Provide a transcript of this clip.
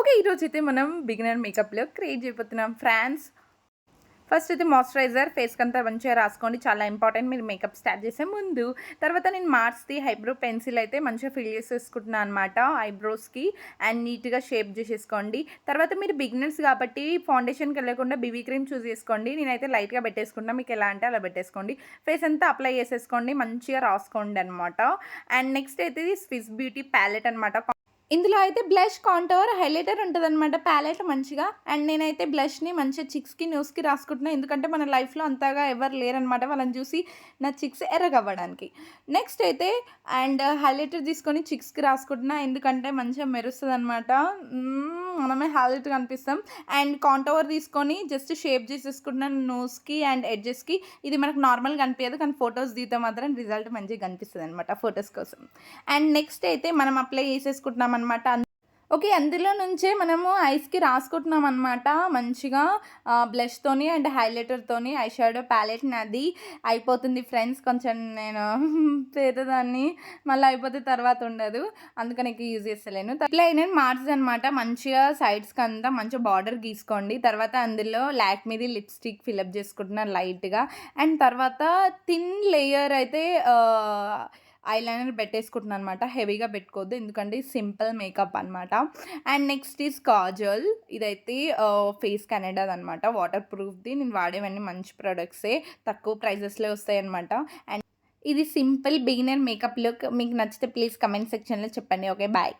Okay. ఈరోజైతే మనం beginner మేకప్‌లో create చేయబోతున్నాం ఫ్రాన్స్. ఫస్ట్ అయితే మాయిశ్చరైజర్ ఫేస్‌కంతా మంచిగా రాసుకోండి. చాలా ఇంపార్టెంట్ మీరు మేకప్ స్టార్ట్ చేసే ముందు. తర్వాత నేను మార్స్‌ది ఐబ్రో పెన్సిల్ అయితే మంచిగా ఫిల్ చేసేసుకుంటున్నాను అనమాట ఐబ్రోస్‌కి. అండ్ నీట్‌గా షేప్ చేసేసుకోండి. తర్వాత మీరు బిగినర్స్ కాబట్టి ఫౌండేషన్‌కెళ్ళకుండా బీబీ క్రీమ్ చూజ్ చేసుకోండి. నేనైతే లైట్‌గా పెట్టేసుకుంటున్నా. మీకు ఎలా అంటే అలా పెట్టేసుకోండి. ఫేస్ అంతా అప్లై చేసేసుకోండి. మంచిగా రాసుకోండి అనమాట. అండ్ నెక్స్ట్ అయితే ఇది స్విస్ బ్యూటీ ప్యాలెట్ అనమాట. ఇందులో అయితే బ్లష్, కాంటోర్, హైలైటర్ ఉంటదనమాట ప్యాలెట్ మంచిగా. అండ్ నేనైతే బ్లష్‌ని మంచిగా చిక్స్‌కి, నోస్‌కి రాసుకుంటున్నా. ఎందుకంటే మన లైఫ్‌లో అంతగా ఎవరు లేరనమాట. వాళ్ళని చూసి నా చిక్స్ ఎర్రగవ్వడానికి. నెక్స్ట్ అయితే హైలైటర్ తీసుకొని చిక్స్‌కి రాసుకుంటున్నా. ఎందుకంటే మంచిగా మెరుస్తదనమాట. మనమే హైలైట్ కనిపిస్తాం. అండ్ కాంటోర్ తీసుకొని జస్ట్ షేప్ చేసేసుకుంటున్నాను నోస్‌కి అండ్ ఎడ్జెస్‌కి. ఇది మనకు నార్మల్‌గా కనిపియదు. కానీ ఫోటోస్ దిగితే మాత్రం రిజల్ట్ మంచిగా కనిపిస్తదనమాట ఫోటోస్ కోసం. అండ్ నెక్స్ట్ అయితే మనం అప్లై చేసేసుకుంటున్నాం అనమాట. ఓకే. అందులో నుంచే మనము ఐస్‌కి రాసుకుంటున్నామనమాట మంచిగా బ్లష్‌తోని అండ్ హైలైటర్‌తోని ఐ షాడో ప్యాలెట్ నాది అయిపోతుంది ఫ్రెండ్స్. కొంచెం నేను పేదదాన్ని. మళ్ళీ అయిపోతే తర్వాత ఉండదు. అందుకని ఎక్కువ యూజ్ చేస్తలేను. ఇట్లా నేను మార్చదనమాట మంచిగా సైడ్స్‌కంతా మంచిగా బార్డర్ గీసుకోండి. తర్వాత అందులో లాక్మీది లిప్‌స్టిక్ ఫిలప్ చేసుకుంటున్నా లైట్‌గా. అండ్ తర్వాత థిన్ లేయర్ అయితే ఐలైనర్ పెట్టేసుకుంటున్నాను అనమాట. హెవీగా పెట్టుకోవద్దు. ఎందుకంటే సింపుల్ మేకప్ అనమాట. And next is Kajal. ఇదైతే ఫేస్ కెనడాదనమాట. వాటర్ ప్రూఫ్‌ది. నేను వాడేవన్నీ మంచి ప్రొడక్ట్సే. తక్కువ ప్రైజెస్‌లో వస్తాయనమాట. అండ్ ఇది సింపుల్ బిగినర్ మేకప్ లుక్. మీకు నచ్చితే ప్లీజ్ కమెంట్ సెక్షన్‌లో చెప్పండి. ఓకే. బాయ్.